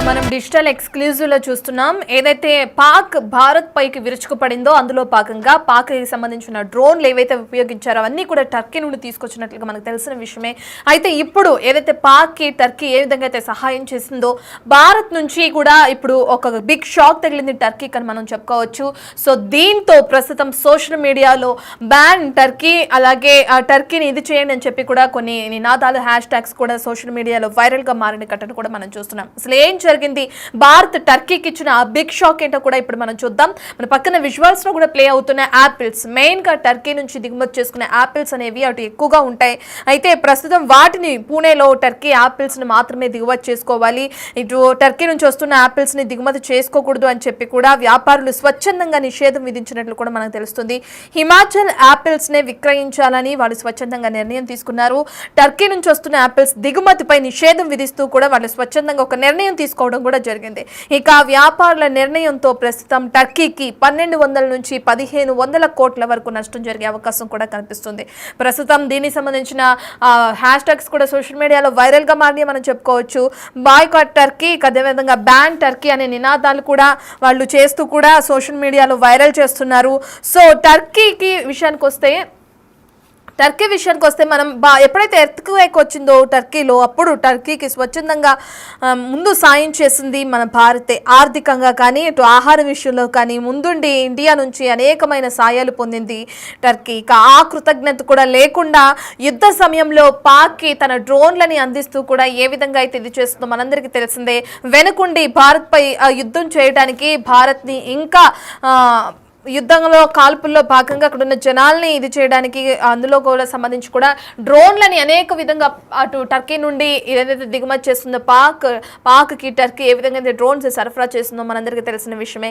మనం digital exclusive లో చూస్తున్నాం. ఏదైతే పాక్ భారత్ పైకి విరుచుకుపడిందో అందులో భాగంగా పాక్ కి సంబంధించిన డ్రోన్లు ఏవైతే ఉపయోగించారో అవన్నీ కూడా టర్కీ నుండి తీసుకొచ్చినట్లుగా మనకు తెలిసిన విషయమే. అయితే ఇప్పుడు ఏదైతే పాక్ కి టర్కీ ఏ విధంగా అయితే సహాయం చేసిందో భారత్ నుంచి కూడా ఇప్పుడు ఒక బిగ్ షాక్ తగిలింది టర్కీకి అని మనం చెప్పుకోవచ్చు. సో దీంతో ప్రస్తుతం సోషల్ మీడియాలో బ్యాన్ టర్కీ, అలాగే టర్కీని ఇది చేయండి అని చెప్పి కూడా కొన్ని నినాదాలు హ్యాష్ ట్యాగ్స్ కూడా సోషల్ మీడియాలో వైరల్ గా మారిన ఘటన కూడా మనం చూస్తున్నాం. అసలు ఏం జరిగింది, భారత్ టర్కీకి ఇచ్చిన ఆ బిగ్ షాక్ ఏంటో కూడా ఇప్పుడు మనం చూద్దాం. మన పక్కన విజువల్స్ లో కూడా ప్లే అవుతున్న యాపిల్స్, మెయిన్ గా టర్కీ నుంచి దిగుమతి చేసుకునే యాపిల్స్ అనేవి అటు ఎక్కువగా ఉంటాయి. అయితే ప్రస్తుతం వాటిని పూణేలో టర్కీ యాపిల్స్ ని మాత్రమే దిగుమతి చేసుకోవాలి, ఇటు టర్కీ నుంచి వస్తున్న యాపిల్స్ ని దిగుమతి చేసుకోకూడదు అని చెప్పి కూడా వ్యాపారులు స్వచ్ఛందంగా నిషేధం విధించినట్లు కూడా మనకు తెలుస్తుంది. హిమాచల్ యాపిల్స్ నే విక్రయించాలని వాళ్ళు స్వచ్ఛందంగా నిర్ణయం తీసుకున్నారు. టర్కీ నుంచి వస్తున్న యాపిల్స్ దిగుమతిపై నిషేధం విధిస్తూ కూడా వాళ్ళు స్వచ్ఛందంగా ఒక నిర్ణయం తీసుకోవడం కూడా జరిగింది. ఇక వ్యాపారుల నిర్ణయంతో ప్రస్తుతం టర్కీకి 1200 నుంచి 1500 కోట్ల వరకు నష్టం జరిగే అవకాశం కూడా కనిపిస్తుంది. ప్రస్తుతం దీనికి సంబంధించిన హ్యాష్ ట్యాగ్స్ కూడా సోషల్ మీడియాలో వైరల్ గా మారి మనం చెప్పుకోవచ్చు. బాయ్కాట్ టర్కీ, అదేవిధంగా బ్యాన్ టర్కీ అనే నినాదాలు కూడా వాళ్ళు చేస్తూ కూడా సోషల్ మీడియాలో వైరల్ చేస్తున్నారు. సో టర్కీ విషయానికి వస్తే మనం ఎప్పుడైతే ఎర్త్క్వేక్ వచ్చిందో టర్కీలో, అప్పుడు టర్కీకి స్వచ్ఛందంగా ముందు సాయం చేసింది మన భారతే. ఆర్థికంగా కానీ ఇటు ఆహార విషయంలో కానీ ముందుండి ఇండియా నుంచి అనేకమైన సాయాలు పొందింది టర్కీ. ఆ కృతజ్ఞత కూడా లేకుండా యుద్ధ సమయంలో పాక్కి తన డ్రోన్లని అందిస్తూ కూడా ఏ విధంగా అయితే ఇది చేస్తుందో మనందరికీ తెలిసిందే. వెనుకుండి భారత్పై యుద్ధం చేయడానికి, భారత్ని ఇంకా యుద్ధంలో కాల్పుల్లో భాగంగా అక్కడ ఉన్న జనాల్ని ఇది చేయడానికి, అందులో కూడా సంబంధించి కూడా డ్రోన్లని అనేక విధంగా అటు టర్కీ నుండి ఏదైతే దిగుమతి చేస్తుందో పాక్కి టర్కీ ఏ విధంగా అయితే డ్రోన్స్ సరఫరా చేస్తుందో మనందరికీ తెలిసిన విషయమే.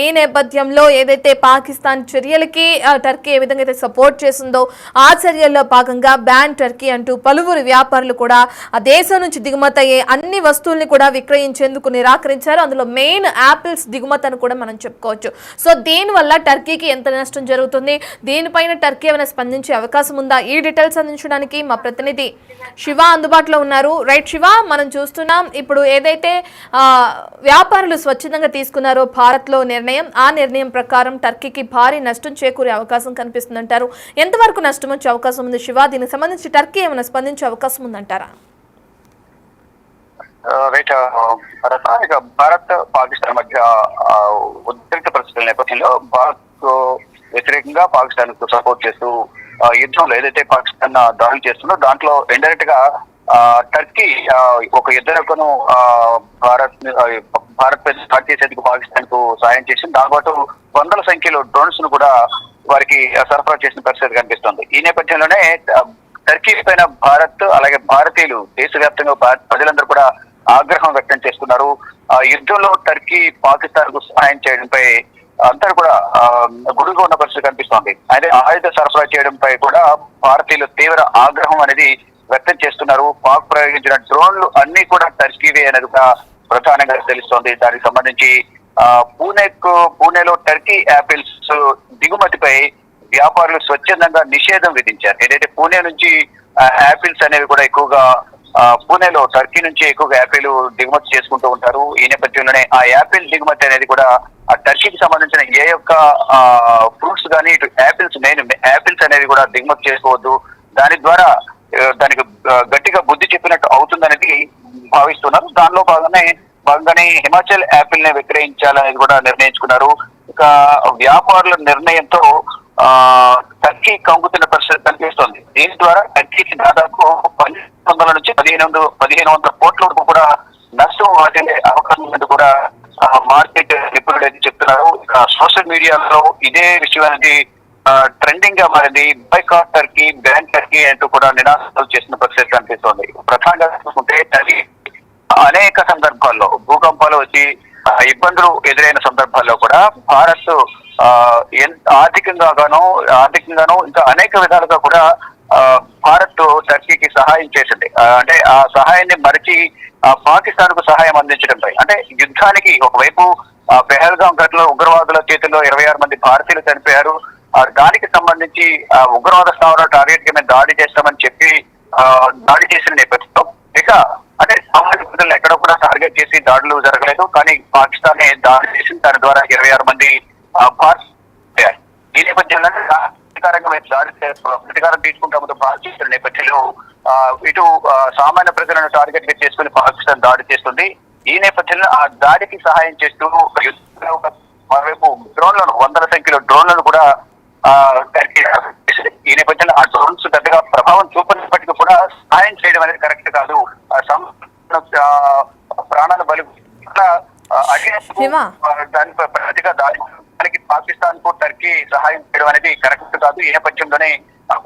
ఈ నేపథ్యంలో ఏదైతే పాకిస్తాన్ చర్యలకి టర్కీ ఏ విధంగా అయితే సపోర్ట్ చేస్తుందో ఆ చర్యల్లో భాగంగా బ్యాన్ టర్కీ అంటూ పలువురు వ్యాపారులు కూడా ఆ దేశం నుంచి దిగుమతి అయ్యే అన్ని వస్తువుల్ని కూడా విక్రయించేందుకు నిరాకరించారు. అందులో మెయిన్ యాపిల్స్ దిగుమతి అని కూడా మనం చెప్పుకోవచ్చు. సో దీనివల్ల టర్కీకి ఎంత నష్టం జరుగుతుంది, దీనిపైన టర్కీ ఏమైనా స్పందించే అవకాశం ఉందా? ఈ డీటెయిల్స్ అందించడానికి మా ప్రతినిధి శివ అందుబాటులో ఉన్నారు. రైట్ శివ, మనం చూస్తున్నాం ఇప్పుడు ఏదైతే వ్యాపారులు స్వచ్ఛందంగా తీసుకున్నారో భారత్లో నిర్ణయం, ఆ నిర్ణయం ప్రకారం టర్కీకి భారీ నష్టం చేకూరే అవకాశం కనిపిస్తుందంటారు. ఎంతవరకు నష్టం వచ్చే అవకాశం ఉంది శివ? దీనికి సంబంధించి టర్కీ ఏమైనా స్పందించే అవకాశం ఉందంటారా? భారత్ పాకిస్తాన్ మధ్య ఉద్రిక్త పరిస్థితుల నేపథ్యంలో భారత్ వ్యతిరేకంగా పాకిస్తాన్ కు సపోర్ట్ చేస్తూ యుద్ధంలో ఏదైతే పాకిస్తాన్ దాడులు చేస్తుందో దాంట్లో ఇండైరెక్ట్ గా టర్కీ ఒక యుద్ధనౌకను భారత్ పై స్టార్ట్ చేసేందుకు పాకిస్తాన్ కు సాయం చేసింది. దాంతో వందల సంఖ్యలో డ్రోన్స్ ను కూడా వారికి సరఫరా చేసిన పరిస్థితి కనిపిస్తుంది. ఈ నేపథ్యంలోనే టర్కీ పైన భారత్, అలాగే భారతీయులు దేశవ్యాప్తంగా ప్రజలందరూ కూడా ఆగ్రహం వ్యక్తం చేస్తున్నారు. యుద్ధంలో టర్కీ పాకిస్తాన్ కు సహాయం చేయడంపై అందరూ కూడా గుడిగా ఉన్న పరిస్థితి కనిపిస్తోంది. అయితే ఆయుధ సరఫరా చేయడంపై కూడా భారతీయులు తీవ్ర ఆగ్రహం అనేది వ్యక్తం చేస్తున్నారు. పాక్ ప్రయోగించిన డ్రోన్లు అన్ని కూడా టర్కీవే అనేది ప్రధానంగా తెలుస్తోంది. దానికి సంబంధించి పూణేలో టర్కీ యాపిల్స్ దిగుమతిపై వ్యాపారులు స్వచ్ఛందంగా నిషేధం విధించారు. ఏదైతే పూణే నుంచి యాపిల్స్ అనేవి కూడా ఎక్కువగా పూణేలో టర్కీ నుంచి ఎక్కువగా యాపిల్ దిగుమతి చేసుకుంటూ ఉంటారు. ఈ నేపథ్యంలోనే ఆ యాపిల్ దిగుమతి అనేది కూడా ఆ టర్కీకి సంబంధించిన ఏ యొక్క ఫ్రూట్స్ కానీ ఇటు యాపిల్స్ అనేవి కూడా దిగుమతి చేసుకోవద్దు, దాని ద్వారా దానికి గట్టిగా బుద్ధి చెప్పినట్టు అవుతుందనేది భావిస్తున్నారు. దానిలో భాగంగానే హిమాచల్ యాపిల్ ని విక్రయించాలనేది కూడా నిర్ణయించుకున్నారు. ఇక వ్యాపారుల నిర్ణయంతో టర్కీ కంగుతున్న పరిస్థితి కనిపిస్తోంది. దీని ద్వారా టర్కీకి దాదాపు 1200 నుంచి 1500 కోట్ల వరకు కూడా నష్టం వాటిల్లే అవకాశం ఉందని కూడా మార్కెట్ నిపుణులు అయితే చెప్తున్నారు. ఇక సోషల్ మీడియాలో ఇదే విషయం అనేది ట్రెండింగ్ గా మారింది. బాయ్కాట్ టర్కీ, బ్యాన్ టర్కీ అంటూ కూడా నినాదాలు చేసిన పరిస్థితి కనిపిస్తోంది. ప్రధానంగా చూసుకుంటే టర్కీ అనేక సందర్భాల్లో భూకంపాలు వచ్చి ఇబ్బందులు ఎదురైన సందర్భాల్లో కూడా భారత్ ఆర్థికంగాను ఇంకా అనేక విధాలుగా కూడా భారత్ టర్కీకి సహాయం చేసింది. అంటే ఆ సహాయాన్ని మరిచి పాకిస్తాన్ కు సహాయం అందించడంపై, అంటే యుద్ధానికి ఒకవైపు పెహల్గాం ఘటనలో ఉగ్రవాదుల చేతుల్లో 26 మంది భారతీయులు చనిపోయారు. దానికి సంబంధించి ఉగ్రవాద స్థావరాలు టార్గెట్ కింద దాడి చేస్తామని చెప్పి దాడి చేసిన నేపథ్యంలో ఇక అంటే సామాన్య ప్రజలు ఎక్కడ కూడా టార్గెట్ చేసి దాడులు జరగలేదు. కానీ పాకిస్తాన్ దాడి చేసింది. దాని ద్వారా 26 మంది భారతీయులు. ఈ నేపథ్యంలో ప్రతీకారం తీసుకుంటామో భారతీయుల నేపథ్యంలో ఇటు సామాన్య ప్రజలను టార్గెట్ గా చేసుకుని పాకిస్తాన్ దాడి చేస్తుంది. ఈ నేపథ్యంలో ఆ దాడికి సహాయం చేస్తూ మరోవైపు డ్రోన్లను 100ల సంఖ్యలో డ్రోన్లను కూడా ఈ నేపథ్యంలో ఆ డ్రోన్స్ పెద్దగా ప్రభావం చూపినప్పటికీ కూడా సహాయం చేయడం అనేది కరెక్ట్ కాదు. ప్రాణాల బలి దాని ప్రతిగా దానికి పాకిస్తాన్ కు టర్కీ సహాయం చేయడం అనేది కరెక్ట్ కాదు. ఈ నేపథ్యంలోనే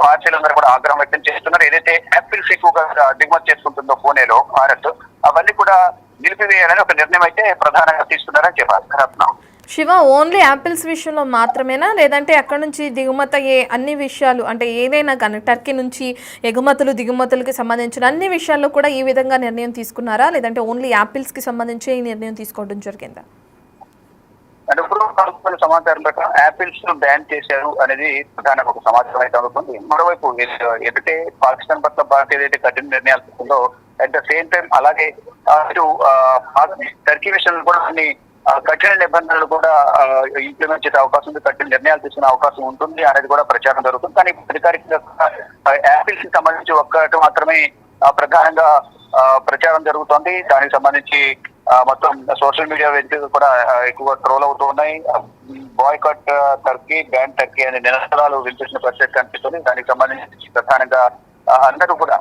భారతీయులందరూ కూడా ఆగ్రహం వ్యక్తం చేస్తున్నారు. ఏదైతే యాపిల్స్ ఎక్కువగా దిగుమతి చేసుకుంటుందో పూణేలో భారత్, అవన్నీ కూడా నిలిపివేయాలని ఒక నిర్ణయం అయితే ప్రధానంగా తీసుకున్నారని చెప్పారు. శివ, ఓన్లీ యాపిల్స్ విషయంలో మాత్రమేనా, లేదంటే అక్కడ నుంచి దిగుమతి అయ్యే అన్ని విషయాలు అంటే ఏదైనా కానీ టర్కీ నుంచి దిగుమతులకి సంబంధించిన అన్ని విషయాల్లో కూడా ఈ విధంగా నిర్ణయం తీసుకున్నారా, లేదంటే ఓన్లీ యాపిల్స్ కి సంబంధించి ఈ నిర్ణయం తీసుకోవడం జరిగిందా? అంటే ఇప్పుడు సమాచారం ప్రకారం యాపిల్స్ బ్యాన్ చేశారు అనేది ప్రధాన ఒక సమాచారం అయితే అందుతుంది. మరోవైపు ఎదుటే పాకిస్తాన్ పట్ల భారత్ ఏదైతే కఠిన నిర్ణయాలు తీసుకుందో, అట్ ద సేమ్ టైం అలాగే ఇటు టర్కీ విషయంలో కూడా కొన్ని కఠిన నిబంధనలు కూడా ఇంప్లిమెంట్ చేసే అవకాశం ఉంది, కఠిన నిర్ణయాలు తీసుకునే అవకాశం ఉంటుంది అనేది కూడా ప్రచారం జరుగుతుంది. కానీ అధికారికంగా యాపిల్స్ కి సంబంధించి ఒక్కటి మాత్రమే ప్రధానంగా ప్రచారం జరుగుతోంది. దానికి సంబంధించి మొత్తం సోషల్ మీడియా వేదికగా కూడా ఎక్కువగా ట్రోల్ అవుతూ ఉన్నాయి. బాయ్కాట్ టర్కీ, బ్యాన్ టర్కీ అనే నినాదాలు వినిపిస్తున్న పరిస్థితి కనిపిస్తుంది. దానికి సంబంధించి ప్రధానంగా అందరూ కూడా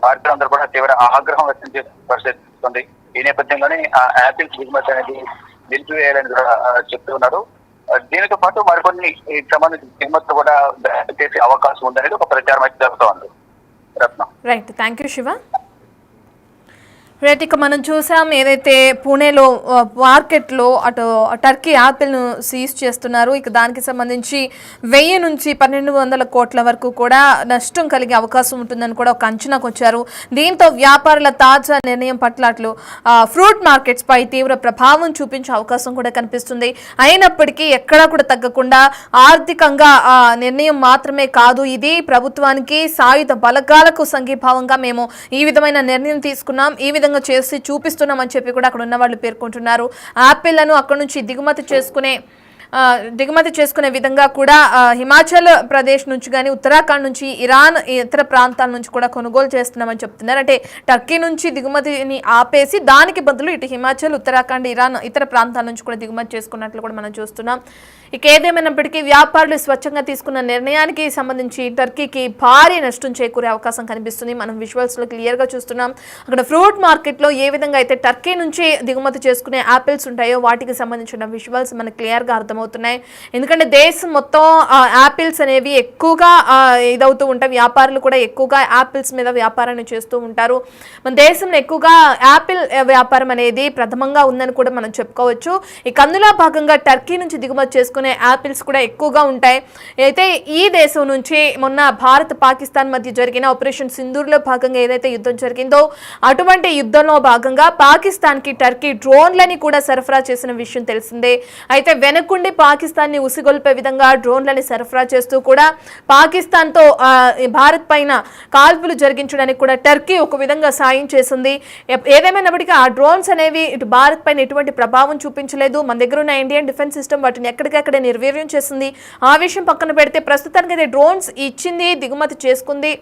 భారతీయులందరూ కూడా తీవ్ర ఆగ్రహం వ్యక్తం చేసే పరిస్థితి ఉంది. ఈ నేపథ్యంలోనే యాపిల్స్ దిగుమతి అనేది నిలిపివేయాలని కూడా చెప్తున్నారు. దీనితో పాటు మరికొన్ని సంబంధించిన దిగుమతులు కూడా చేసే అవకాశం ఉందనేది ఒక ప్రచారం అయితే జరుగుతోంది. Ratna. Right, thank you Shiva. Right, ఇక మనం చూసాం ఏదైతే పూణేలో మార్కెట్లో అటు టర్కీ యాపిల్ను సీజ్ చేస్తున్నారు. ఇక దానికి సంబంధించి 1000 నుంచి 1200 కోట్ల వరకు కూడా నష్టం కలిగే అవకాశం ఉంటుందని కూడా ఒక అంచనాకు వచ్చారు. దీంతో వ్యాపారుల తాజా నిర్ణయం పట్ల అట్లు ఫ్రూట్ మార్కెట్స్ పై తీవ్ర ప్రభావం చూపించే అవకాశం కూడా కనిపిస్తుంది. అయినప్పటికీ ఎక్కడా కూడా తగ్గకుండా ఆర్థికంగా నిర్ణయం మాత్రమే కాదు, ఇది ప్రభుత్వానికి సాయుధ బలగాలకు సంఘీభావంగా మేము ఈ విధమైన నిర్ణయం తీసుకున్నాం, ఈ విధంగా చేసి చూపిస్తున్నామని చెప్పి కూడా అక్కడ ఉన్న వాళ్ళు పేర్కొంటున్నారు. యాపిల్లను అక్కడ నుంచి దిగుమతి చేసుకునే విధంగా కూడా హిమాచల్ ప్రదేశ్ నుంచి కానీ ఉత్తరాఖండ్ నుంచి ఇరాన్ ఇతర ప్రాంతాల నుంచి కూడా కొనుగోలు చేస్తున్నామని చెప్తున్నారు. అంటే టర్కీ నుంచి దిగుమతిని ఆపేసి దానికి బదులు ఇటు హిమాచల్, ఉత్తరాఖండ్, ఇరాన్ ఇతర ప్రాంతాల నుంచి కూడా దిగుమతి చేసుకున్నట్లు కూడా మనం చూస్తున్నాం. ఇక ఏదేమైనప్పటికీ వ్యాపారులు స్వచ్ఛంగా తీసుకున్న నిర్ణయానికి సంబంధించి టర్కీకి భారీ నష్టం చేకూరే అవకాశం కనిపిస్తుంది. మనం విజువల్స్లో క్లియర్గా చూస్తున్నాం. అక్కడ ఫ్రూట్ మార్కెట్లో ఏ విధంగా అయితే టర్కీ నుంచి దిగుమతి చేసుకునే యాపిల్స్ ఉంటాయో వాటికి సంబంధించిన విజువల్స్ మనకు క్లియర్గా అర్థమవుతున్నాయి. ఎందుకంటే దేశం మొత్తం యాపిల్స్ అనేవి ఎక్కువగా ఇదవుతూ ఉంటాయి. వ్యాపారులు కూడా ఎక్కువగా యాపిల్స్ మీద వ్యాపారాన్ని చేస్తూ ఉంటారు. మన దేశంలో ఎక్కువగా యాపిల్ వ్యాపారం అనేది ప్రథమంగా ఉందని కూడా మనం చెప్పుకోవచ్చు. ఇక అందులో భాగంగా టర్కీ నుంచి దిగుమతి చేసుకునే యాపిల్స్ కూడా ఎక్కువగా ఉంటాయి. అయితే ఈ దేశం నుంచి మొన్న భారత్ పాకిస్తాన్ మధ్య జరిగిన ఆపరేషన్ సింధూర్లో భాగంగా ఏదైతే యుద్ధం జరిగిందో అటువంటి యుద్ధంలో భాగంగా పాకిస్తాన్కి టర్కీ డ్రోన్లని కూడా సరఫరా చేసిన విషయం తెలిసిందే. అయితే వెనకుండి పాకిస్తాన్ని ఉసిగొల్పే విధంగా డ్రోన్లని సరఫరా చేస్తూ కూడా పాకిస్తాన్తో భారత్ పైన కాల్పులు జరిగించడానికి కూడా టర్కీ ఒక విధంగా సాయం చేసింది. ఏదేమైనప్పటికీ ఆ డ్రోన్స్ అనేవి ఇటు భారత్ పైన ఎటువంటి ప్రభావం చూపించలేదు. మన దగ్గర ఉన్న ఇండియన్ డిఫెన్స్ సిస్టమ్ వాటిని ఎక్కడికక్కడ నిర్వీర్యం చేసింది. ఆ విషయం పక్కన పెడితే ప్రస్తుతానికి అయితే డ్రోన్స్ ఇచ్చింది, దిగుమతి చేసుకుంది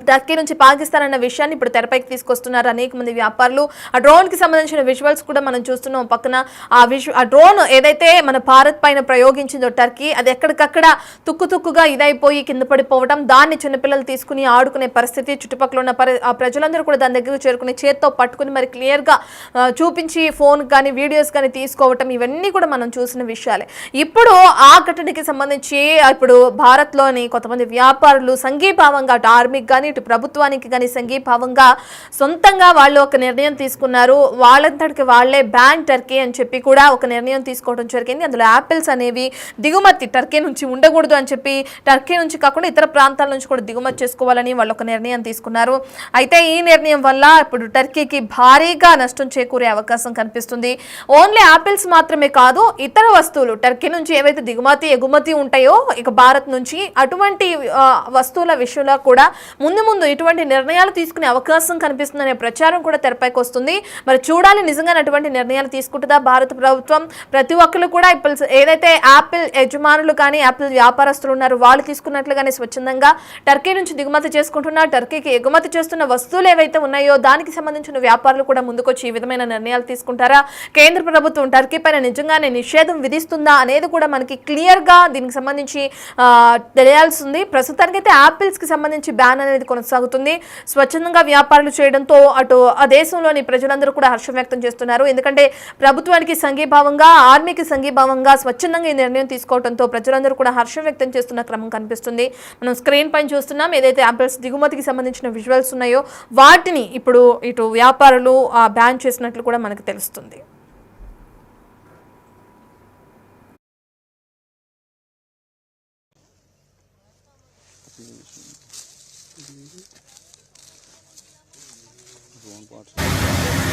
టర్కీ నుంచి పాకిస్తాన్ అన్న విషయాన్ని ఇప్పుడు తెరపైకి తీసుకొస్తున్నారు అనేక మంది వ్యాపారులు. ఆ డ్రోన్కి సంబంధించిన విజువల్స్ కూడా మనం చూస్తున్నాం. పక్కన ఆ డ్రోన్ ఏదైతే మన భారత్ పైన ప్రయోగించిందో టర్కీ, అది ఎక్కడికక్కడ తుక్కుగా ఇదైపోయి కింద పడిపోవడం, దాన్ని చిన్నపిల్లలు తీసుకుని ఆడుకునే పరిస్థితి, చుట్టుపక్కల ఉన్న ప్రజలందరూ కూడా దాని దగ్గరకు చేరుకుని చేత్తో పట్టుకుని మరి క్లియర్గా చూపించి ఫోన్ కానీ వీడియోస్ కానీ తీసుకోవటం, ఇవన్నీ కూడా మనం చూసిన విషయాలే. ఇప్పుడు ఆ ఘటనకి సంబంధించి ఇప్పుడు భారత్లోని కొంతమంది వ్యాపారులు సంఘీభావంగా అటు ఆర్మీకి కానీ ఇటు ప్రభుత్వానికి కానీ సంఘీభావంగా సొంతంగా వాళ్ళు ఒక నిర్ణయం తీసుకున్నారు. వాళ్ళంతటికి వాళ్లే బ్యాన్ టర్కీ అని చెప్పి కూడా ఒక నిర్ణయం తీసుకోవడం జరిగింది. అందులో యాపిల్స్ అనేవి దిగుమతి టర్కీ నుంచి ఉండకూడదు అని చెప్పి, టర్కీ నుంచి కాకుండా ఇతర ప్రాంతాల నుంచి కూడా దిగుమతి చేసుకోవాలని వాళ్ళు ఒక నిర్ణయం తీసుకున్నారు. అయితే ఈ నిర్ణయం వల్ల ఇప్పుడు టర్కీకి భారీగా నష్టం చేకూరే అవకాశం కనిపిస్తుంది. ఓన్లీ యాపిల్స్ మాత్రమే కాదు, ఇతర వస్తువులు టర్కీ నుంచి ఏవైతే దిగుమతి ఎగుమతి ఉంటాయో ఇక భారత్ నుంచి, అటువంటి వస్తువుల విషయంలో కూడా ముందు ముందు ఇటువంటి నిర్ణయాలు తీసుకునే అవకాశం కనిపిస్తుందనే ప్రచారం కూడా తెరపైకి వస్తుంది. మరి చూడాలి నిజంగా అటువంటి నిర్ణయాలు తీసుకుంటుందా భారత ప్రభుత్వం. ప్రతి ఒక్కరు కూడా ఇప్పుడు ఏదైతే యాపిల్ యజమానులు కానీ యాపిల్ వ్యాపారస్తులు ఉన్నారు వాళ్ళు తీసుకున్నట్లుగానే స్వచ్ఛందంగా టర్కీ నుంచి దిగుమతి చేసుకుంటున్నారు. టర్కీకి ఎగుమతి చేస్తున్న వస్తువులు ఏవైతే ఉన్నాయో దానికి సంబంధించిన వ్యాపారులు కూడా ముందుకొచ్చి ఈ విధమైన నిర్ణయాలు తీసుకుంటారా, కేంద్ర ప్రభుత్వం టర్కీ పైన నిజంగానే నిషేధం విధిస్తుందా అనేది కూడా మనకి క్లియర్ గా దీనికి సంబంధించి తెలియాల్సి ఉంది. ప్రస్తుతానికి అయితే యాపిల్స్ కి సంబంధించి బ్యాన్ అనేది కొనసాగుతుంది. స్వచ్ఛందంగా వ్యాపారాలు చేయడంతో అటు ఆ దేశంలోని ప్రజలందరూ కూడా హర్షం వ్యక్తం చేస్తున్నారు. ఎందుకంటే ప్రభుత్వానికి సంఘీభావంగా ఆర్మీకి సంఘీభావంగా స్వచ్ఛందంగా ఈ నిర్ణయం తీసుకోవడంతో ప్రజలందరూ కూడా హర్షం వ్యక్తం చేస్తున్న క్రమం కనిపిస్తుంది. మనం స్క్రీన్ పైన చూస్తున్నాం ఏదైతే యాపిల్స్ దిగుమతికి సంబంధించిన విజువల్స్ ఉన్నాయో వాటిని ఇప్పుడు ఇటు వ్యాపారులు బ్యాన్ చేసినట్లు కూడా మనకు తెలుస్తుంది. Drone parts